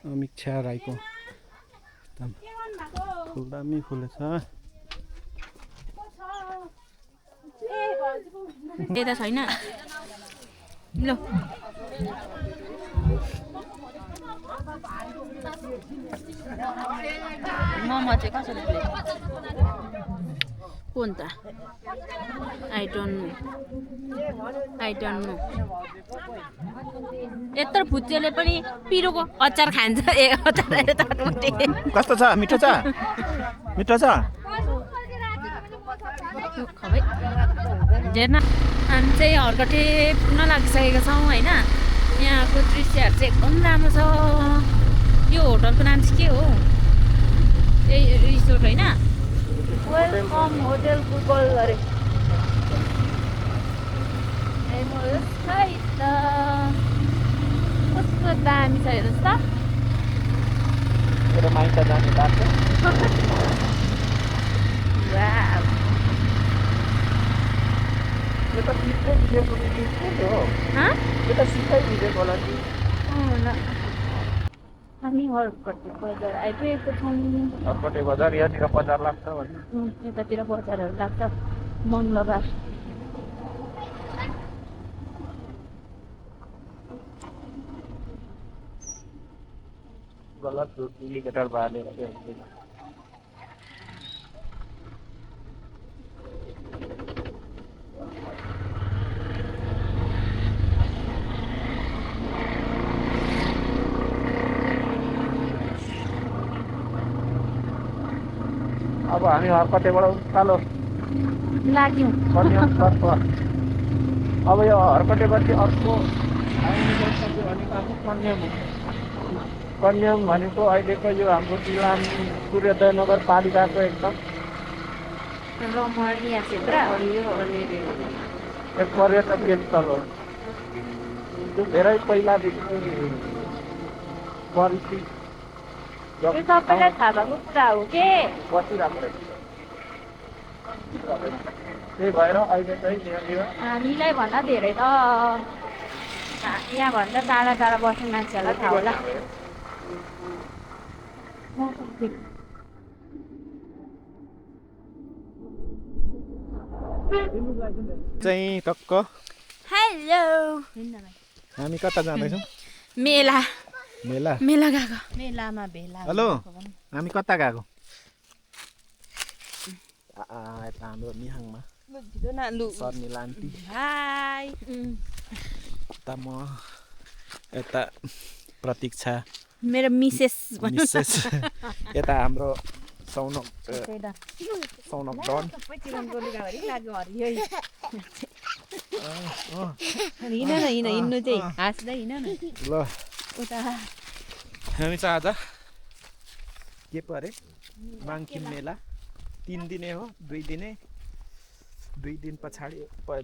अमीक्षा राईको फुल दामी फुलेछ। यता छैन ल मोमो चाहिँ कसरी प्लेट कुन त आई डोन्ट नो यत्रो फुच्चेले पनि पिरोको अचार खान्छ कस्तो छ मिठो छ मिठो छ खबै हेर्न हामी चाहिँ हर्कटे पुग्न लागिसकेका छौँ होइन। यहाँको दृश्यहरू चाहिँ एकदम राम्रो छ। यो होटलको नाम चाहिँ के हो? यही रिसोर्ट होइन? वेलकम होटल गुगल अरे कस्तो दामी छ हेर्नुहोस् त। मेरो माइत जाने बाटो यो त सिधै भिडियोको हो यो त सिधै भिडियोको होला कि हामी हर्कटे बजार आइपुगेको छौँ। हर्कटे बजार यहाँतिर बजार लाग्छ भने यतातिर बजारहरू लाग्छ मङ्गलबार। गलत इन्डिकेटर बालेर अब हामी हर्कटेबाट उकालो लाग्यौँ। कन्यामतर्फ। अब यो हर्कटेपछि अर्को कन्याम भनेको अहिलेको यो हाम्रो जिल्ला सूर्योदय नगरपालिकाको एकदम रमणीय क्षेत्र एक पर्यटकीय स्थल हो जो धेरै पहिलादेखि परिचित यो सबैलाई थाहा भएको कुरा हो के बसिरहेको रहेछ। त्यही भएर अहिले चाहिँ हामीलाई भन्दा धेरै त यहाँभन्दा टाढा टाढा बस्ने मान्छेहरूलाई थाहा होला। चाहिँ टक्क हेलो हामी कता जाँदैछौँ? मेला मेला मेला गएको मेलामा भेला। हेलो हामी कता गएको? यता हाम्रो मिहाङमा शर्मिला आन्टी हाई यता म यता प्रतीक्षा मेरो मिसेस मिसेस यता हाम्रो सौनक डन हिँड्नु चाहिँ हाँस्दै हिँड न ल उता। हामी चाहिँ आज के पो अरे माङ्किम मेला 3 दिने हो 2 दिन पछाडि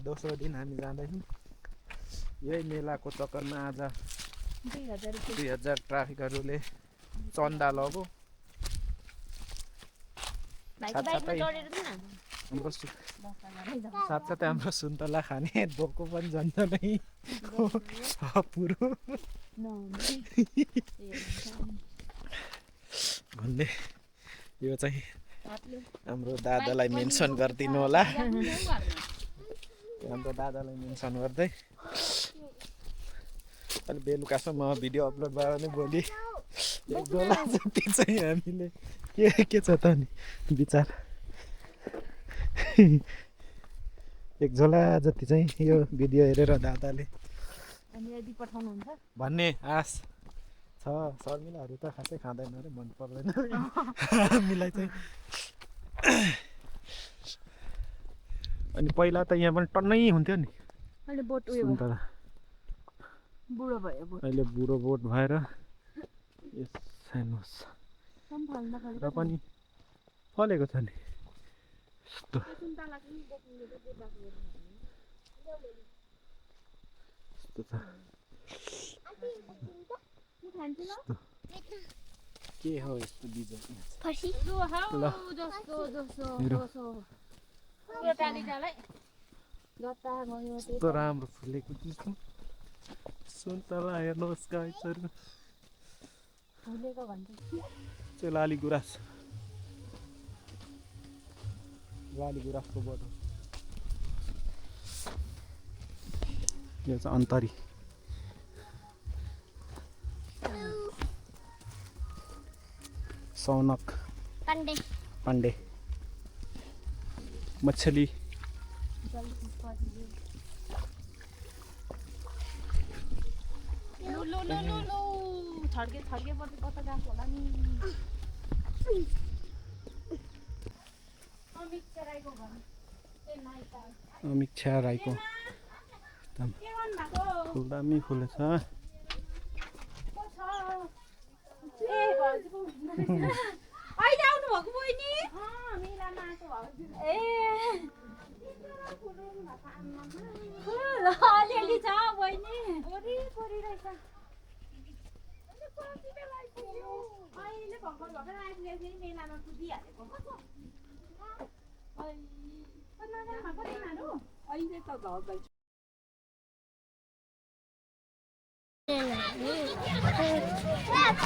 दोस्रो दिन हामी जाँदैछौँ। यही मेलाको चक्करमा आज 2000 ट्राफिकहरूले चन्दा लग्यो। साथसाथै हाम्रो सुन्तला खाने बोको पनि झन्झ नै पुरो भन्ने यो चाहिँ हाम्रो दादालाई मेन्सन गरिदिनु होला। हाम्रो दादालाई मेन्सन गर्दै अलि बेलुकासम्म भिडियो अपलोड भयो भने भोलि एक झोला जति चाहिँ हामीले के छ त नि विचार एक झोला जति चाहिँ यो भिडियो हेरेर दादाले भन्ने आश छ। शर्मिलाहरू त खासै खाँदैन अरे मन पर्दैन हामीलाई चाहिँ। अनि पहिला त यहाँ पनि टन्नै हुन्थ्यो नि सुन्तला अहिले बुढो बोट भएर हेर्नुहोस् र पनि फलेको छ नि यस्तो छ। के हो यस्तो बिजन यस्तो राम्रो फुलेको चिज सुन्तला हेर्नुहोस् गाइसहरू चाहिँ लाली गुराँस को बोट हो यो चाहिँ अन्तरी सौनक पाण्डे मछली अमिक्षा राईको फुल दामी फुलेछ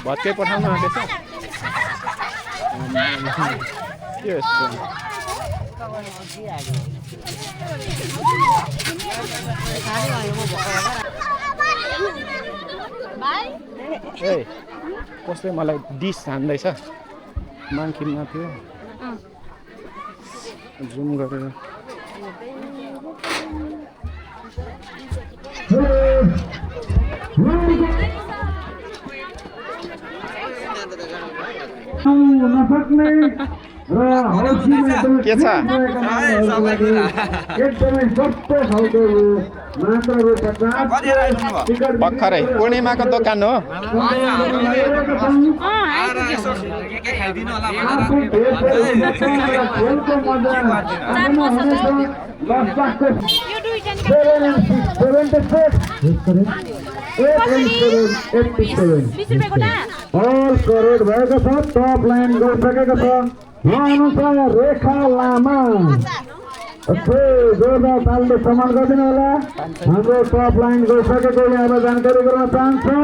भत्कै पठाउन आँटेछ के यस्तो ए कसले मलाई डिस हान्दैछ मान्छेमा थियो जुम गरेर के छ भर्खरै पूर्णिमाको दोकान हो All correct भएको छ टप लाइन गइसकेको छ अनुसार रेखा लामा जोरदार तालले सम्मान गरिदिनु होला हाम्रो टप लाइन गइसकेको अब जानकारी गराउन चाहन्छु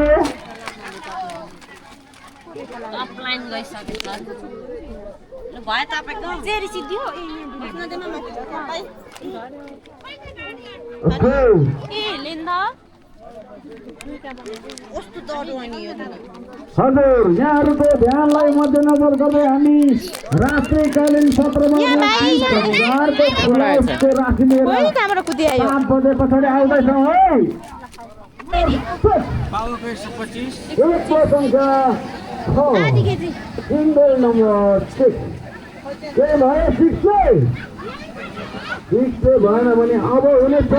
हजुर यहाँहरूको ध्यानलाई मध्यनजर गर्दै हामी रात्रिकालीन सत्रमा 30,000 राशि लिएर 5 बजे पछाडि आउँदैछौँ है सिंगल नम्बर 6 के भयो 6 भएन भने अब हुनेछ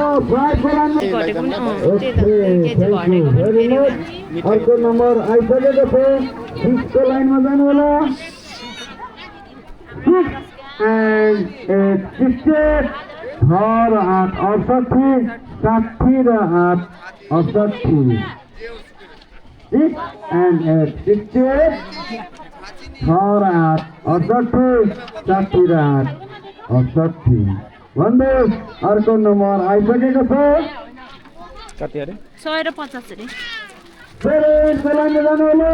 अर्को नम्बर आइसकेको छ 6 को लाइनमा जानु होला 68 भन्दै अर्को नम्बर आइसकेको छ कति अरे 150 अरे 7 को लाइनमा जानु होला